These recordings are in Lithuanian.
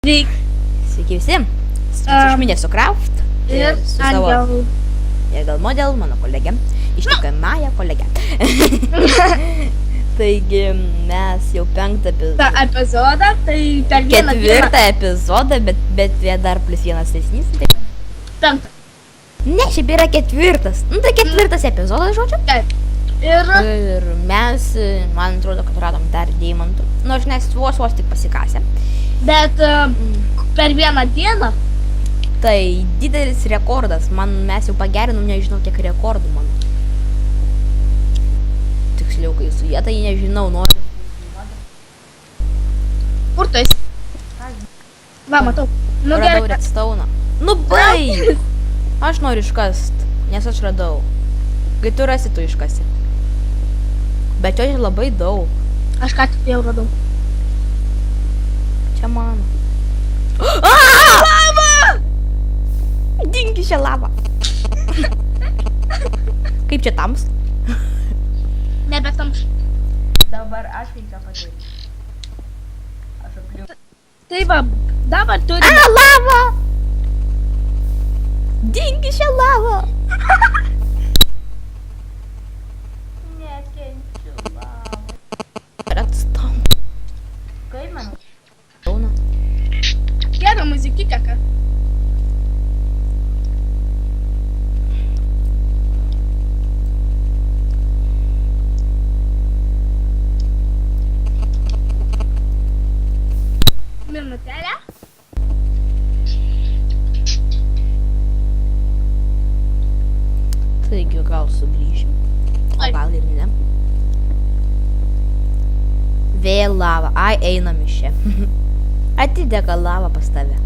Sveiki visi, aš Minėsiu Craft ir su savo gal model, mano kolegė, ištikimąją kolegę. Taigi mes jau penktą epizodą, tai per vieną ketvirtą epizodą, bet dar plus vienas teisinys. Penktą. Ne, šiaip yra ketvirtas, nu tai ketvirtas epizodas, žodžiu. Taip. Ir mes, man atrodo, kad radom dar deimantų, nors nes vos tik pasikasė. Bet per vieną dieną. Tai didelis rekordas, mes jau pagerinom, nežinau kiek rekordų mano. Tiksliau, kai su jie, tai nežinau, noriu. Kur tu esi? Va, matau. Nu, radau redstone. Nu, baig! Aš noriu iškast, nes aš radau. Kai tu rasi, tu iškasi. Bet jo labai daug. Aš ką tik jau radau. Čia mano. Lava! Dingi šią lavą. Kaip čia tams? Nebe tams. Dabar aš kaip ką padarysiu. Aš apliu. Tai va, dabar turime. Lava! Dingi šią lavą. Nekenčiu lavą. Redstone. Kaip man? Dauna. Gerą muzikikę, ką? Minutelę. Taigi gal sugrįšim. O gal ir ne. Vėl lava. Ai, einam iš čia. Atidega lava pas tave.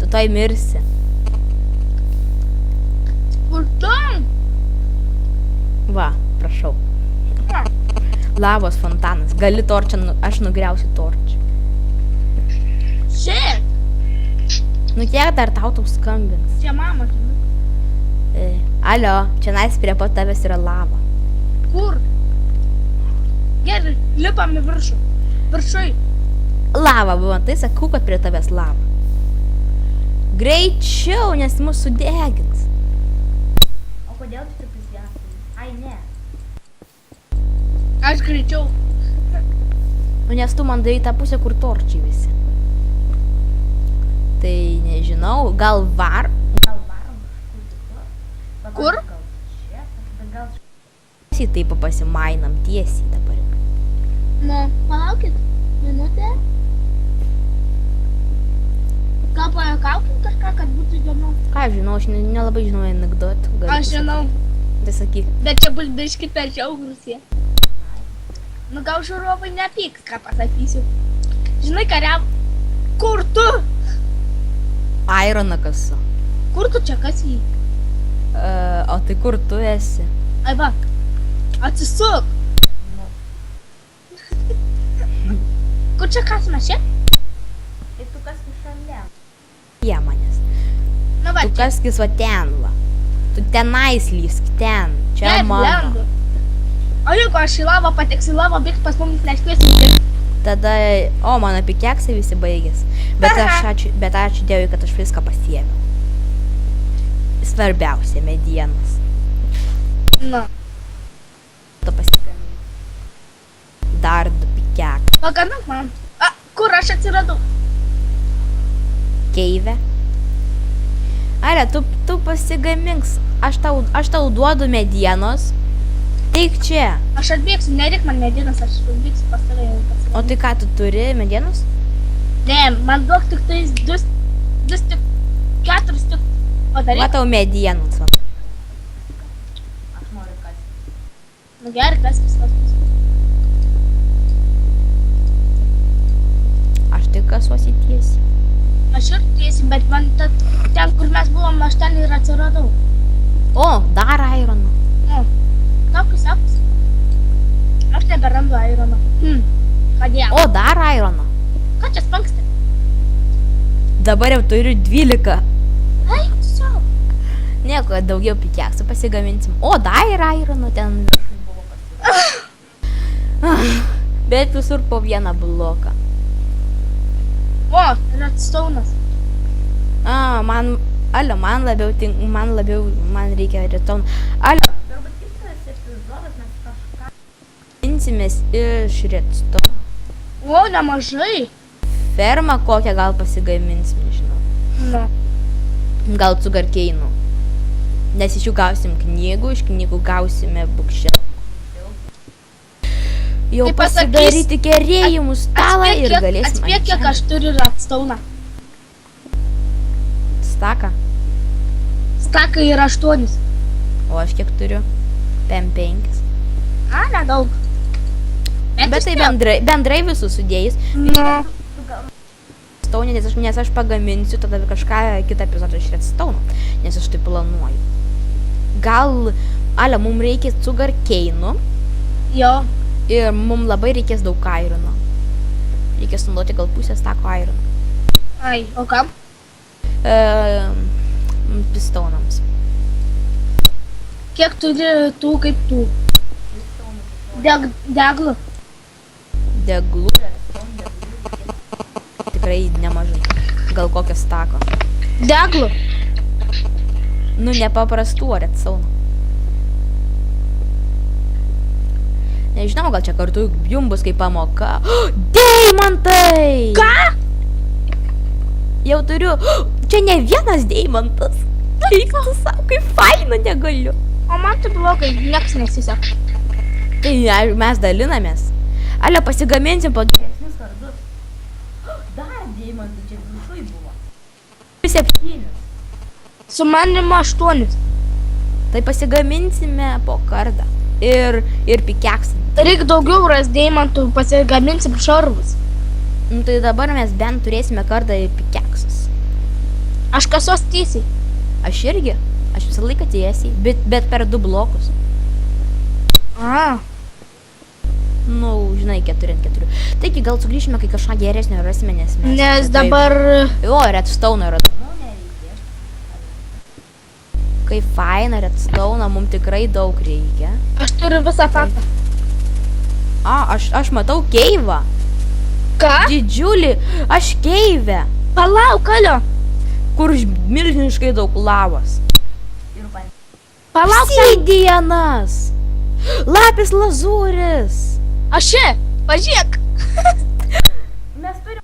Tu toj mirsi. Kur tu? Va, prašau. Lavos fontanas. Gali torčią, aš nugriausiu torčią. Šiaip. Nu kiek dar tau skambins? Čia mama, žinai. Alio, čia nais prie pat tavęs yra lava. Kur? Gerai, lipam į viršų. Viršui. Lava buvo, tai sakau, kad prie tavęs lava. Greičiau, nes mus sudegins. O kodėl tu taip įsijęs? Ai, ne. Aš greičiau. Nu, nes tu man darai tą pusę, kur torčiai visi. Tai nežinau, gal varom Kur? Tiesiai taip pasimainam, tiesiai dabar. Nu, palaukit. Minutę. Gal pajuokaukim kažką, kad būtų įdomu? Ką žinau, aš nelabai žinau anekdotų. Aš žinau. Tai sakyk. Bet čia bus biškį per žiaurusį. Nu gal žiūrovai nepyks, ką pasakysiu. Žinai, kariam. Kur tu? Ironą kasu. Kur tu čia kasi? O tai kur tu esi? Ai va. Atsisuk. Kur čia kasime čia? Tai tu kaskis šalia. Jie manęs. Nu va, Tu čia. kaskis va ten va. Tu tenais lysk, ten. Čia mano. O jeigu aš į lavą pateksiu, lavą bėgs pas mumis neškėsim. Tada, o mano pikeksai visi baigės. Bet ačiū Dievui, kad aš viską pasiėmiau. Svarbiausia medienos. Nu. Tu pasigamini. Dar 2 pikeksai. Pagamink man. Kur aš atsiradau? Keive. Are, tu pasigamink. Aš tau duodu medienos. Teik čia. Aš atbėgsiu, nereik man medienos, aš atbėgsiu pas tave jau pas tave. O tai ką, tu turi medienos? Ne, man duok tik tais 2 stik, 4 stik. Padaryk. Matau medienos. Va. Aš noriu kasti. Nu gerai, kas viskas. Aš tik kasuosi tiesiai. Aš ir tiesiai, bet man ten, kur mes buvom, aš ten ir atsiradau. O, dar ironą. Nu, tokius aps. Aš neberandu aironą. Kodėl? O, dar ironą. Ką čia spanksti? Dabar jau turiu 12. Ai, tiesiog. Nieko, daugiau pikeksų pasigaminsim. O, dar yra ironų ten viršui buvo pasigaminti. Bet visur po vieną bloką. O, redstone'as. A, man reikia redstone. Alio. Turbūt kitas epizodas mes kažką minsimės iš redstone. O, nemažai. Fermą kokią gal pasigaminsim, nežinau. Nu. Gal cugarkeinų. Nes iš jų gausim knygų, iš knygų gausime bukšelą. Jau Tai pasakys- pasidaryti kerėjimų stalą ir galėsim Atspėk, kiek aš turiu redstone'ą. Staką. Stakai yra 8. O aš kiek turiu? 5. A, nedaug. Bet tai bendrai visus sudėjus. Nu, Redstone, nes aš pagaminsiu tada kažką kitą epizodą iš redstone, nes aš tai planuoju. Gal, Alio, mums reikės cugarkeinų jo. ir mums labai reikės daug irono. Reikės naudoti gal pusę stako irono. Ai, o kam? Pistonams. Kiek turi tų kaip tų? Deglų. Deglų. Tikrai nemažai. Gal kokią stako. Deglų. Nu, nepaprastų redstone. Nežinau, gal čia kartu jum bus kaip pamoka. Deimantai! Ką? Jau turiu. Čia ne vienas deimantas. Eik tu savo, kaip faina negaliu. O man tai blogai, nieks nesiseka. Tai mes dalinamės. Alio, pasigaminsim po geresnius kardus. Dar deimantų čia viršui buvo. 7. Su manim 8. Tai pasigaminsime po kardą. Ir pikeksim. Reikia daugiau ras deimantų, pasigaminsim šarvus. Nu tai dabar mes bent turėsime kardą ir pikeksus. Aš kasos tiesiai. Aš irgi. Aš visą laiką tiesiai. Bet per 2 blokus. A, Nu, žinai, 4x4. Taigi gal sugrįšime, kai kažką geresnio rasime, nes mes... nes tikrai- dabar... Jo, redstone radau. Kai faina redstone, mums tikrai daug reikia. Aš turiu visą faktą. Aš matau keivą. Ką? Didžiulį. Aš keivę. Palauk, Alio. Kur milžiniškai daug lavos. Palauk. Obsidienas. Lapis lazūris. Aš čia, pažiūrėk. Mes turim.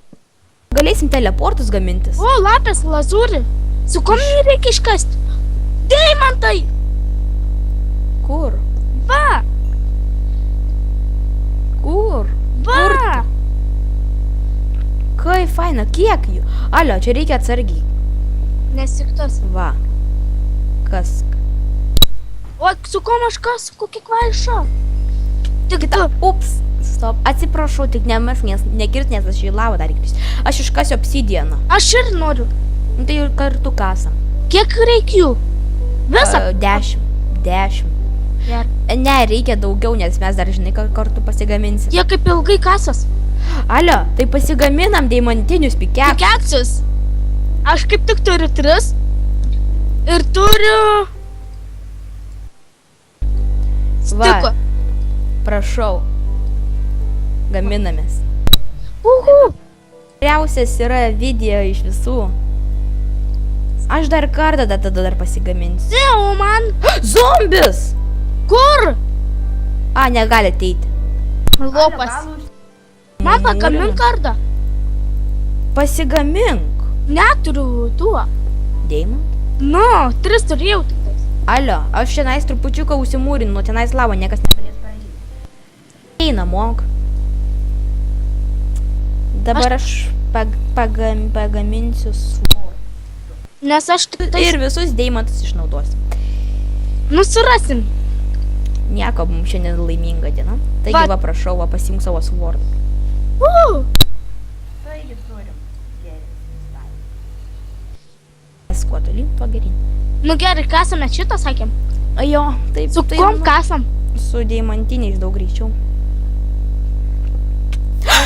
Galėsim teleportus gamintis. O, lapės lazūri. Su kom jį reikia iškasti? Deimantai. Kur? Va, Kur? va. Kai faina, kiek jų? Alio, čia reikia atsargiai. Nesiktas. Va. Kas? O, su kom aš kasu, kokia kvaiša. Tik tu. Ups. Stop. Atsiprašau, tik nemesk, nekirs, nes aš į lavą dar įkrisiu. Aš iškasiu obsidieną. Aš ir noriu. Nu, tai ir kartu kasam. Kiek reikia jų? Visą. 10. Gerai. Ne, reikia daugiau, nes mes dar, žinai, kartu pasigaminsim. Jie kaip ilgai kasas. Alio, tai pasigaminam deimantinius pikeksus. Pikeksus. Aš kaip tik turiu 3. Ir turiu... Stiko. Prašau. Gaminamės. Uhu. Geriausias yra video iš visų. Aš dar kartą tada dar pasigaminsiu. Ne, o man... Zombis! Kur? Negali ateiti. Lopas. Man pagamink kardą. Pasigamink. Neturiu tuo. Deimant? Nu, 3 turėjau tik tais. Alio, aš šiandien trupučiuką užsimūrinu, nuo tenais lavo niekas negalės praeiti. Eina, mok. Dabar aš pagaminsiu svordą. Nes aš tik tais... Ir visus deimantus išnaudosiu. Nusirasim. Nieko, mums šiandien laiminga diena. Taigi, va, prašau, va, pasiimk savo svordą. Taigi turim geresnį. Kuo tolyn, tuo geryn. Nu gerai, kasam, mes šitą sakėm. Jo, taip. Su kom kasam? Su deimantiniais daug greičiau.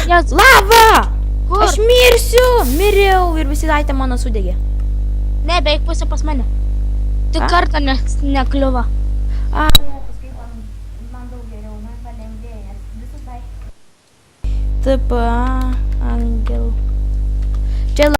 Jas... Lava! Kur? Aš mirsiu! Miriau ir visi daitė mano sudegė. Ne, beveik pusė pas mane. Tik kartą nekliuva. Paskui man daug geriau, man palengvėja, nes visus daitė. TPA, angel. Čia